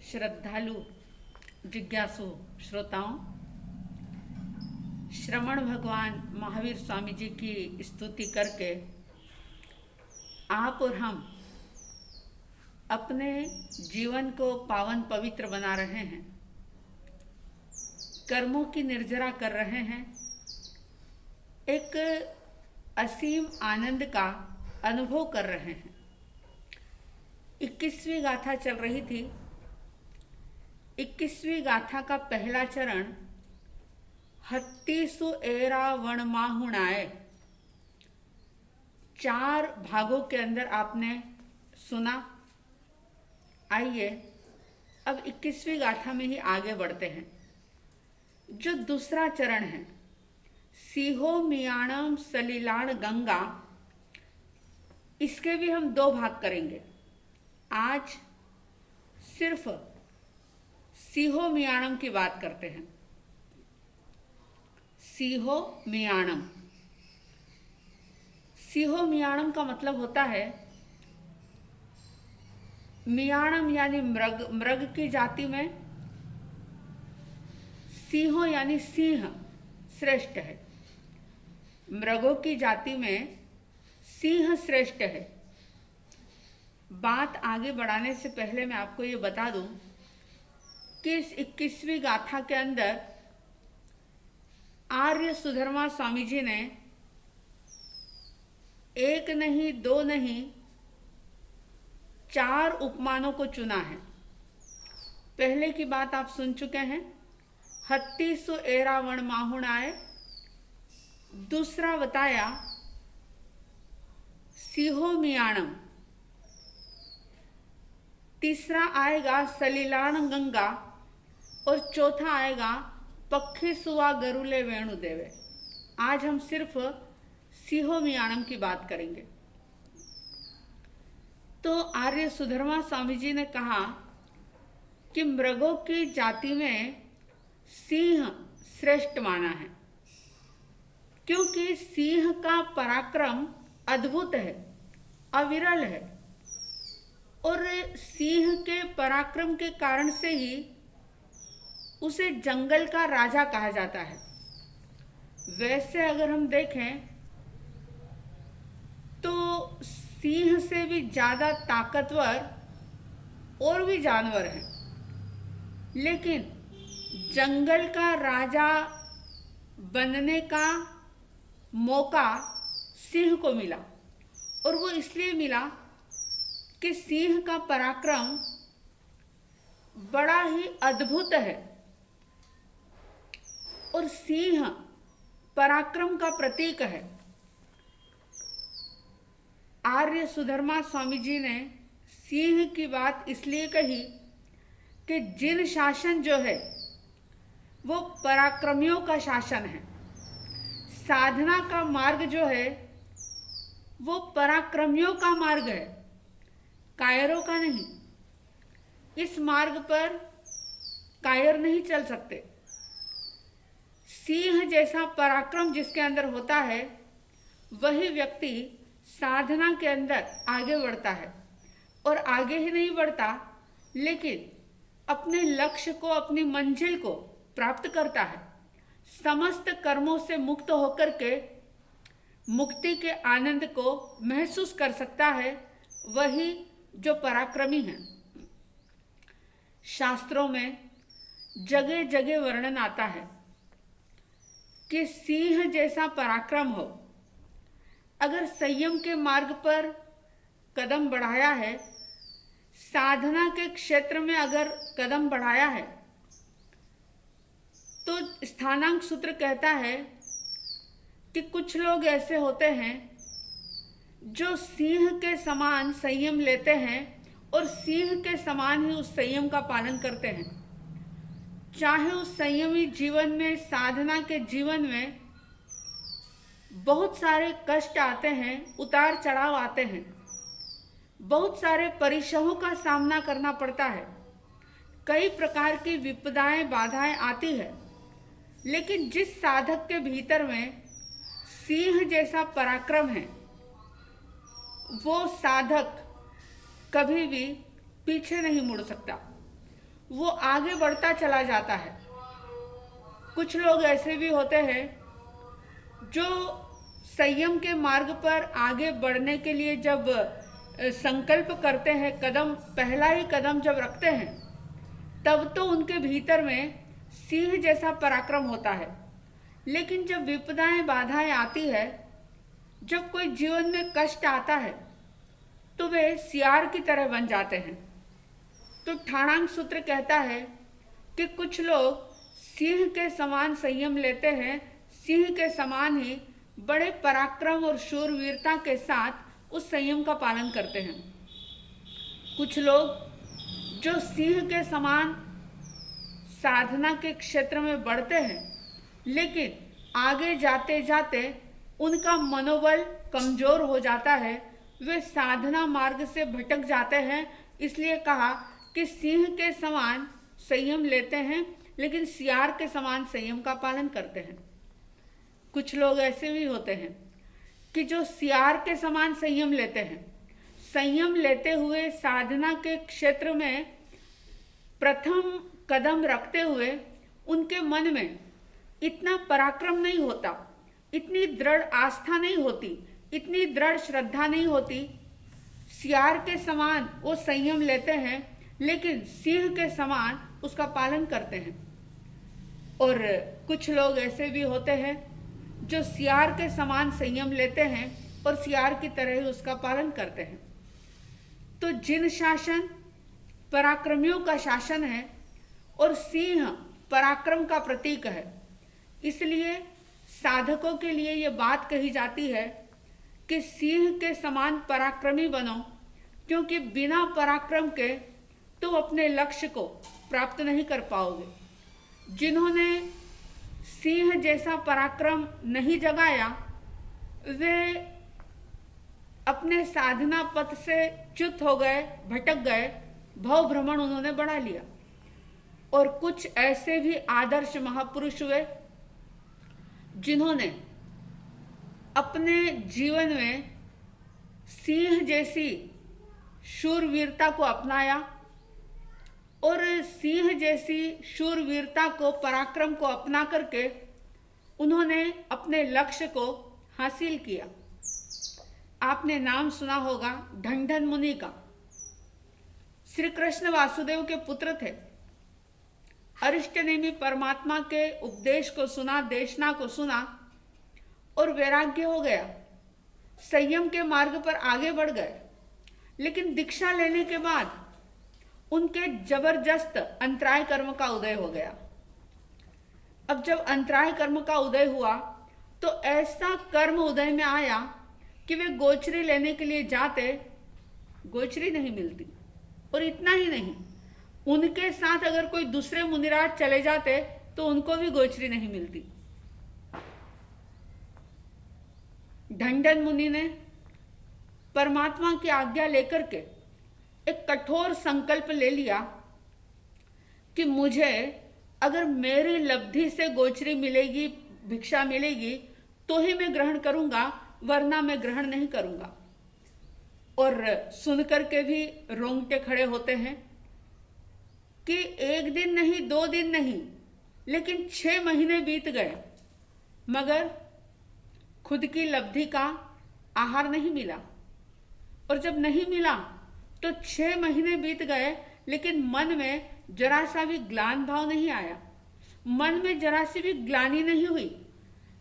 श्रद्धालु जिज्ञासु श्रोताओं, श्रवण भगवान महावीर स्वामी जी की स्तुति करके आप और हम अपने जीवन को पावन पवित्र बना रहे हैं, कर्मों की निर्जरा कर रहे हैं, एक असीम आनंद का अनुभव कर रहे हैं। 21वीं गाथा चल रही थी। 21वीं गाथा का पहला चरण हत्तीसु एरा वण माहुणाए 4 भागों के अंदर आपने सुना। आइए अब 21वीं गाथा में ही आगे बढ़ते हैं। जो दूसरा चरण है सीहो मियाणम सलीलाण गंगा, इसके भी हम 2 भाग करेंगे। आज सिर्फ सीहो मियाणम की बात करते हैं। सीहो मियाणम, सीहो मियाणम का मतलब होता है, मियाणम यानी मृग की जाति में, सिंहो यानी सिंह श्रेष्ठ है। मृगों की जाति में सिंह श्रेष्ठ है। बात आगे बढ़ाने से पहले मैं आपको ये बता दूं कि इस 21वीं गाथा के अंदर आर्य सुधर्मा स्वामी जी ने 1 नहीं 2 नहीं 4 उपमानों को चुना है। पहले की बात आप सुन चुके हैं, हत्तीसु एरावण माहुणाए। दूसरा बताया सीहो मियाणम। तीसरा आएगा सलीलाण गंगा और चौथा आएगा पक्षी सुवा गरुले वेणुदेवे। आज हम सिर्फ सीहो मियाणम की बात करेंगे। तो आर्य सुधर्मा स्वामी जी ने कहा कि मृगों की जाति में सिंह श्रेष्ठ माना है, क्योंकि सिंह का पराक्रम अद्भुत है, अविरल है, और सिंह के पराक्रम के कारण से ही उसे जंगल का राजा कहा जाता है। वैसे अगर हम देखें तो सिंह से भी ज्यादा ताकतवर और भी जानवर हैं, लेकिन जंगल का राजा बनने का मौका सिंह को मिला, और वो इसलिए मिला कि सिंह का पराक्रम बड़ा ही अद्भुत है, और सिंह पराक्रम का प्रतीक है। आर्य सुधर्मा स्वामी जी ने सिंह की बात इसलिए कही कि जिन शासन जो है वो पराक्रमियों का शासन है। साधना का मार्ग जो है वो पराक्रमियों का मार्ग है, कायरों का नहीं। इस मार्ग पर कायर नहीं चल सकते। सिंह जैसा पराक्रम जिसके अंदर होता है, वही व्यक्ति साधना के अंदर आगे बढ़ता है, और आगे ही नहीं बढ़ता लेकिन अपने लक्ष्य को, अपनी मंजिल को प्राप्त करता है। समस्त कर्मों से मुक्त होकर के मुक्ति के आनंद को महसूस कर सकता है, वही जो पराक्रमी है। शास्त्रों में जगह जगह वर्णन आता है कि सिंह जैसा पराक्रम हो, अगर संयम के मार्ग पर कदम बढ़ाया है, साधना के क्षेत्र में अगर कदम बढ़ाया है, तो स्थानांक सूत्र कहता है कि कुछ लोग ऐसे होते हैं जो सिंह के समान संयम लेते हैं और सिंह के समान ही उस संयम का पालन करते हैं। चाहे उस संयमी जीवन में, साधना के जीवन में बहुत सारे कष्ट आते हैं, उतार चढ़ाव आते हैं, बहुत सारे परिश्रमों का सामना करना पड़ता है, कई प्रकार की विपदाएं, बाधाएं आती है, लेकिन जिस साधक के भीतर में सिंह जैसा पराक्रम है, वो साधक कभी भी पीछे नहीं मुड़ सकता। वो आगे बढ़ता चला जाता है। कुछ लोग ऐसे भी होते हैं जो संयम के मार्ग पर आगे बढ़ने के लिए जब संकल्प करते हैं, पहला ही कदम जब रखते हैं, तब तो उनके भीतर में सिंह जैसा पराक्रम होता है। लेकिन जब विपदाएं बाधाएं आती है, जब कोई जीवन में कष्ट आता है, तो वे सियार की तरह बन जाते हैं। तो ठाणांग सूत्र कहता है कि कुछ लोग सिंह के समान संयम लेते हैं, सिंह के समान ही बड़े पराक्रम और शूरवीरता के साथ उस संयम का पालन करते हैं। कुछ लोग जो सिंह के समान साधना के क्षेत्र में बढ़ते हैं, लेकिन आगे जाते जाते उनका मनोबल कमजोर हो जाता है, वे साधना मार्ग से भटक जाते हैं। इसलिए कहा कि सिंह के समान संयम लेते हैं, लेकिन सियार के समान संयम का पालन करते हैं। कुछ लोग ऐसे भी होते हैं कि जो सियार के समान संयम लेते हैं, संयम लेते हुए साधना के क्षेत्र में प्रथम कदम रखते हुए उनके मन में इतना पराक्रम नहीं होता, इतनी दृढ़ आस्था नहीं होती, इतनी दृढ़ श्रद्धा नहीं होती। सियार के समान वो संयम लेते हैं, लेकिन सिंह के समान उसका पालन करते हैं। और कुछ लोग ऐसे भी होते हैं जो सियार के समान संयम लेते हैं और सियार की तरह ही उसका पालन करते हैं। तो जिन शासन पराक्रमियों का शासन है और सिंह पराक्रम का प्रतीक है, इसलिए साधकों के लिए ये बात कही जाती है कि सिंह के समान पराक्रमी बनो, क्योंकि बिना पराक्रम के तुम अपने लक्ष्य को प्राप्त नहीं कर पाओगे। जिन्होंने सिंह जैसा पराक्रम नहीं जगाया, वे अपने साधना पथ से च्युत हो गए, भटक गए, भव भ्रमण उन्होंने बढ़ा लिया। और कुछ ऐसे भी आदर्श महापुरुष हुए जिन्होंने अपने जीवन में सिंह जैसी शूरवीरता को अपनाया और सिंह जैसी शूरवीरता को, पराक्रम को अपना करके उन्होंने अपने लक्ष्य को हासिल किया। आपने नाम सुना होगा ढंढन मुनि का। श्री कृष्ण वासुदेव के पुत्र थे। अरिष्टनेमी परमात्मा के उपदेश को सुना, देशना को सुना और वैराग्य हो गया, संयम के मार्ग पर आगे बढ़ गए। लेकिन दीक्षा लेने के बाद उनके जबरदस्त अंतराय कर्म का उदय हो गया। अब जब अंतराय कर्म का उदय हुआ तो ऐसा कर्म उदय में आया कि वे गोचरी लेने के लिए जाते, गोचरी नहीं मिलती। और इतना ही नहीं, उनके साथ अगर कोई दूसरे मुनिराज चले जाते तो उनको भी गोचरी नहीं मिलती। ढंढन मुनि ने परमात्मा की आज्ञा लेकर के एक कठोर संकल्प ले लिया कि मुझे अगर मेरी लब्धि से गोचरी मिलेगी, भिक्षा मिलेगी, तो ही मैं ग्रहण करूंगा, वरना मैं ग्रहण नहीं करूंगा। और सुनकर के भी रोंगटे खड़े होते हैं कि एक दिन नहीं, 2 दिन नहीं, लेकिन 6 महीने बीत गए, मगर खुद की लब्धि का आहार नहीं मिला। और जब नहीं मिला तो 6 महीने बीत गए, लेकिन मन में जरा सा भी ग्लान भाव नहीं आया, मन में जरा सी भी ग्लानि नहीं हुई,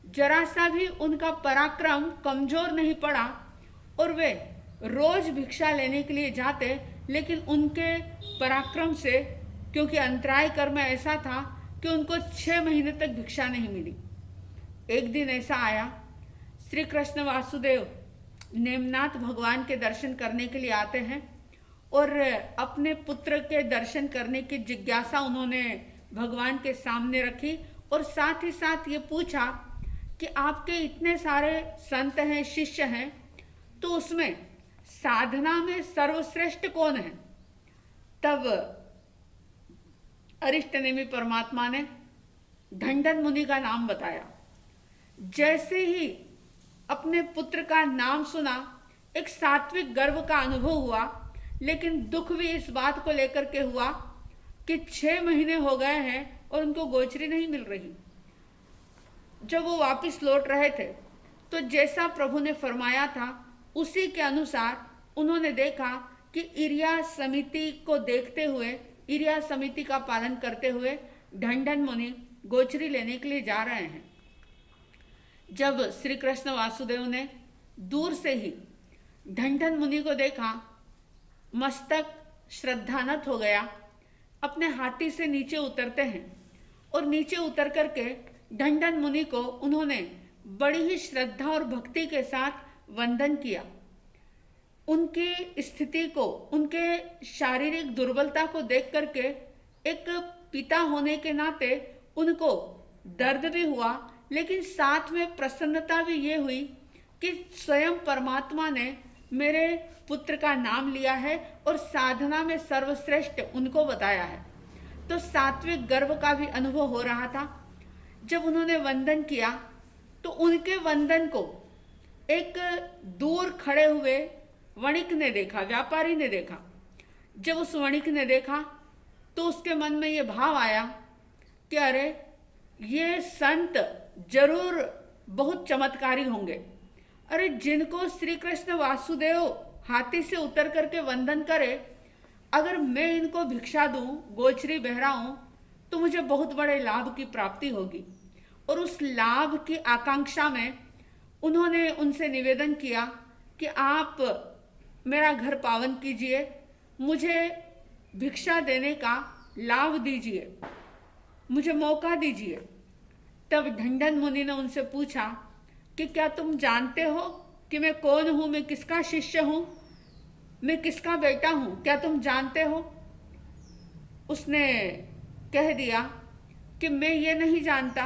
जरा सा भी उनका पराक्रम कमजोर नहीं पड़ा। और वे रोज भिक्षा लेने के लिए जाते, लेकिन उनके पराक्रम से, क्योंकि अंतराय कर्म ऐसा था कि उनको 6 महीने तक भिक्षा नहीं मिली। एक दिन ऐसा आया, श्री कृष्ण वासुदेव नेमनाथ भगवान के दर्शन करने के लिए आते हैं और अपने पुत्र के दर्शन करने की जिज्ञासा उन्होंने भगवान के सामने रखी और साथ ही साथ ये पूछा कि आपके इतने सारे संत हैं, शिष्य हैं, तो उसमें साधना में सर्वश्रेष्ठ कौन है? तब अरिष्टनेमी परमात्मा ने ढंढन मुनि का नाम बताया। जैसे ही अपने पुत्र का नाम सुना, एक सात्विक गर्व का अनुभव हुआ, लेकिन दुख भी इस बात को लेकर के हुआ कि 6 महीने हो गए हैं और उनको गोचरी नहीं मिल रही। जब वो वापस लौट रहे थे तो जैसा प्रभु ने फरमाया था उसी के अनुसार उन्होंने देखा कि इरिया समिति को देखते हुए, इरिया समिति का पालन करते हुए ढंढन मुनि गोचरी लेने के लिए जा रहे हैं। जब श्री कृष्ण वासुदेव ने दूर से ही ढंढन मुनि को देखा, मस्तक श्रद्धानत हो गया। अपने हाथी से नीचे उतरते हैं और नीचे उतर करके ढंढन मुनि को उन्होंने बड़ी ही श्रद्धा और भक्ति के साथ वंदन किया। उनकी स्थिति को, उनके शारीरिक दुर्बलता को देख करके एक पिता होने के नाते उनको दर्द भी हुआ, लेकिन साथ में प्रसन्नता भी ये हुई कि स्वयं परमात्मा ने मेरे पुत्र का नाम लिया है और साधना में सर्वश्रेष्ठ उनको बताया है। तो सात्विक गर्व का भी अनुभव हो रहा था। जब उन्होंने वंदन किया तो उनके वंदन को एक दूर खड़े हुए वणिक ने देखा, व्यापारी ने देखा। जब उस वणिक ने देखा तो उसके मन में ये भाव आया कि अरे ये संत जरूर बहुत चमत्कारी होंगे। अरे जिनको श्री कृष्ण वासुदेव हाथी से उतर करके वंदन करे, अगर मैं इनको भिक्षा दूं, गोचरी बहराऊं, तो मुझे बहुत बड़े लाभ की प्राप्ति होगी। और उस लाभ की आकांक्षा में उन्होंने उनसे निवेदन किया कि आप मेरा घर पावन कीजिए, मुझे भिक्षा देने का लाभ दीजिए, मुझे मौका दीजिए। तब ढंढन मुनि ने उनसे पूछा कि क्या तुम जानते हो कि मैं कौन हूँ, मैं किसका शिष्य हूँ, मैं किसका बेटा हूँ, क्या तुम जानते हो? उसने कह दिया कि मैं ये नहीं जानता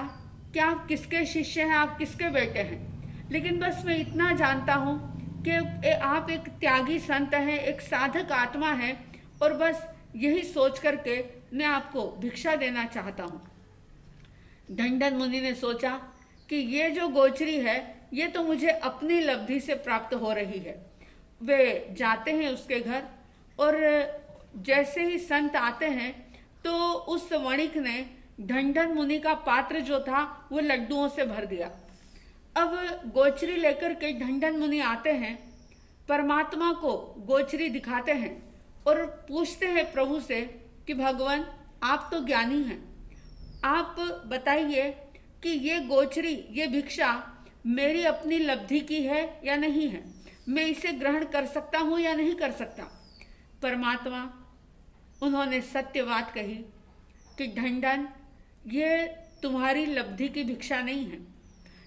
कि आप किसके शिष्य हैं, आप किसके बेटे हैं, लेकिन बस मैं इतना जानता हूँ कि आप एक त्यागी संत हैं, एक साधक आत्मा है, और बस यही सोच करके मैं आपको भिक्षा देना चाहता हूँ। ढंढन मुनि ने सोचा कि ये जो गोचरी है ये तो मुझे अपनी लब्धि से प्राप्त हो रही है। वे जाते हैं उसके घर और जैसे ही संत आते हैं तो उस वणिक ने ढंढन मुनि का पात्र जो था वो लड्डुओं से भर दिया। अब गोचरी लेकर के ढंढन मुनि आते हैं, परमात्मा को गोचरी दिखाते हैं और पूछते हैं प्रभु से कि भगवान आप तो ज्ञानी हैं, आप बताइए कि ये गोचरी, ये भिक्षा मेरी अपनी लब्धि की है या नहीं है, मैं इसे ग्रहण कर सकता हूँ या नहीं कर सकता। परमात्मा उन्होंने सत्य बात कही कि ढंढन ये तुम्हारी लब्धि की भिक्षा नहीं है,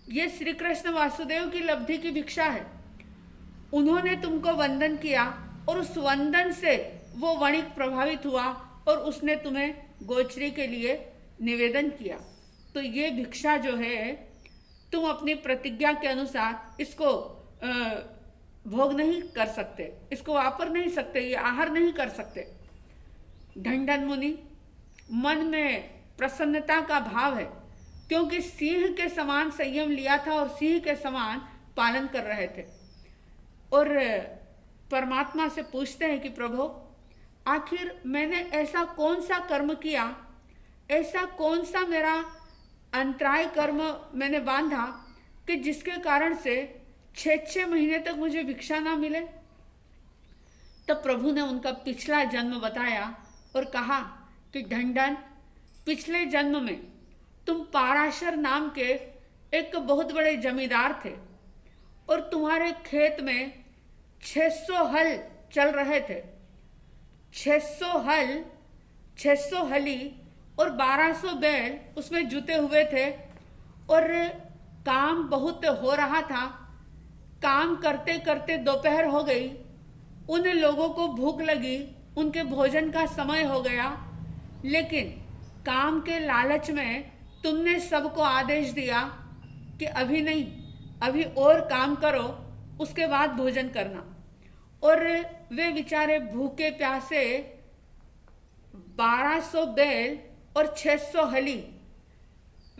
ये श्री कृष्ण वासुदेव की लब्धि की भिक्षा है। उन्होंने तुमको वंदन किया और उस वंदन से वो वणिक प्रभावित हुआ और उसने तुम्हें गोचरी के लिए निवेदन किया। तो ये भिक्षा जो है तुम अपनी प्रतिज्ञा के अनुसार इसको भोग नहीं कर सकते, इसको वापर नहीं सकते, ये आहार नहीं कर सकते। ढंढन मुनि मन में प्रसन्नता का भाव है क्योंकि सिंह के समान संयम लिया था और सिंह के समान पालन कर रहे थे। और परमात्मा से पूछते हैं कि प्रभु आखिर मैंने ऐसा कौन सा कर्म किया, ऐसा कौन सा मेरा अंतराय कर्म मैंने बांधा कि जिसके कारण से 6 महीने तक मुझे भिक्षा ना मिले। तब प्रभु ने उनका पिछला जन्म बताया और कहा कि ढंढन पिछले जन्म में तुम पाराशर नाम के एक बहुत बड़े जमींदार थे और तुम्हारे खेत में 600 हल चल रहे थे। 600 हली और 1200 बैल उसमें जुते हुए थे और काम बहुत हो रहा था। काम करते करते दोपहर हो गई, उन लोगों को भूख लगी, उनके भोजन का समय हो गया, लेकिन काम के लालच में तुमने सबको आदेश दिया कि अभी नहीं, अभी और काम करो, उसके बाद भोजन करना। और वे बेचारे भूखे प्यासे 1200 बैल और 600 हली,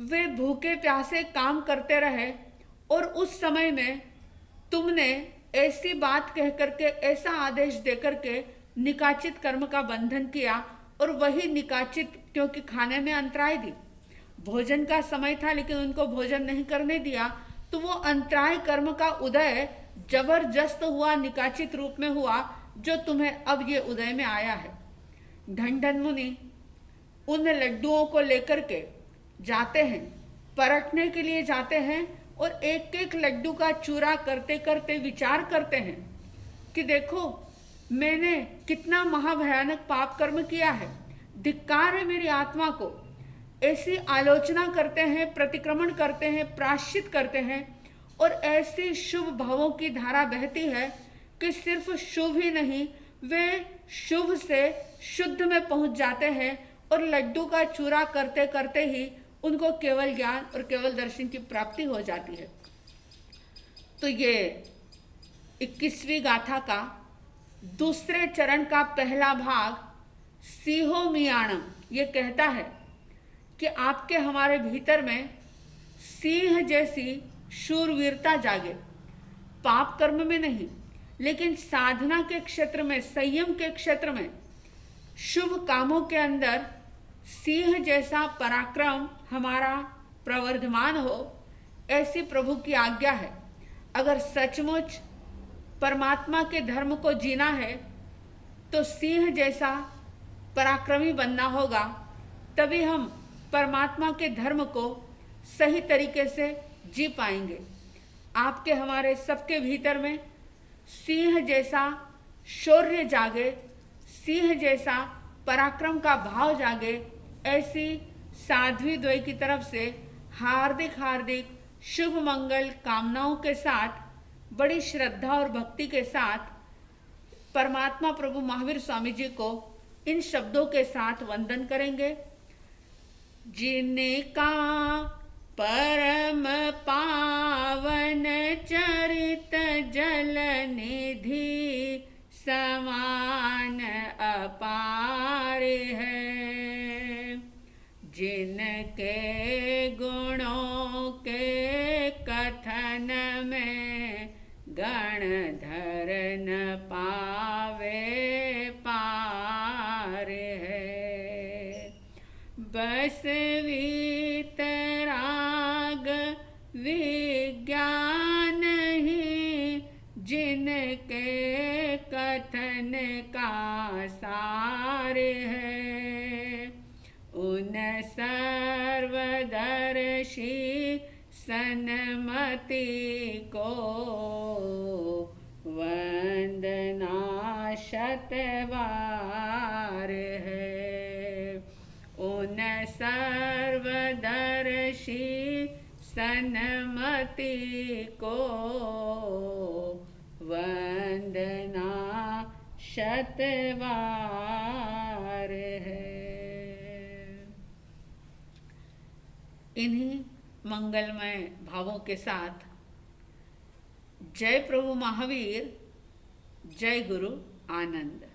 वे भूखे प्यासे काम करते रहे और उस समय में तुमने ऐसी बात कह करके, ऐसा आदेश दे करके निकाचित कर्म का बंधन किया और वही निकाचित, क्योंकि खाने में अंतराय दी, भोजन का समय था लेकिन उनको भोजन नहीं करने दिया, तो वो अंतराय कर्म का उदय जबरदस्त हुआ, निकाचित रूप में हुआ, जो तुम्हें अब ये उदय में आया है। ढंढन मुनि उन लड्डुओं को लेकर के जाते हैं, परखने के लिए जाते हैं, और एक एक लड्डू का चूरा करते करते विचार करते हैं कि देखो मैंने कितना महाभयानक पाप कर्म किया है, धिक्कार है मेरी आत्मा को। ऐसी आलोचना करते हैं, प्रतिक्रमण करते हैं, प्रायश्चित करते हैं, और ऐसी शुभ भावों की धारा बहती है कि सिर्फ शुभ ही नहीं, वे शुभ से शुद्ध में पहुंच जाते हैं, और लड्डू का चूरा करते करते ही उनको केवल ज्ञान और केवल दर्शन की प्राप्ति हो जाती है। तो ये 21वीं गाथा का दूसरे चरण का पहला भाग सीहो मियाणम ये कहता है कि आपके हमारे भीतर में सिंह जैसी शूरवीरता जागे, पाप कर्म में नहीं लेकिन साधना के क्षेत्र में, संयम के क्षेत्र में, शुभ कामों के अंदर सिंह जैसा पराक्रम हमारा प्रवर्धमान हो, ऐसी प्रभु की आज्ञा है। अगर सचमुच परमात्मा के धर्म को जीना है तो सिंह जैसा पराक्रमी बनना होगा, तभी हम परमात्मा के धर्म को सही तरीके से जी पाएंगे। आपके हमारे सबके भीतर में सिंह जैसा शौर्य जागे, सिंह जैसा पराक्रम का भाव जागे, ऐसी साध्वी द्वय की तरफ से हार्दिक हार्दिक शुभ मंगल कामनाओं के साथ, बड़ी श्रद्धा और भक्ति के साथ परमात्मा प्रभु महावीर स्वामी जी को इन शब्दों के साथ वंदन करेंगे। जिनका परम पावन चरित जल निधि समान अपार है, जिनके गुणों के कथन में गणधर न पावे पार है। बस वीतराग विज्ञान ही जिनके कथन का सार है, उन सर्वदर्शी सन्मति को वंदना शतवार है। उन सर्वदर्शी सन्मति को वंदना शतवार है। इन्हीं मंगलमय भावों के साथ जय प्रभु महावीर, जय गुरु आनंद।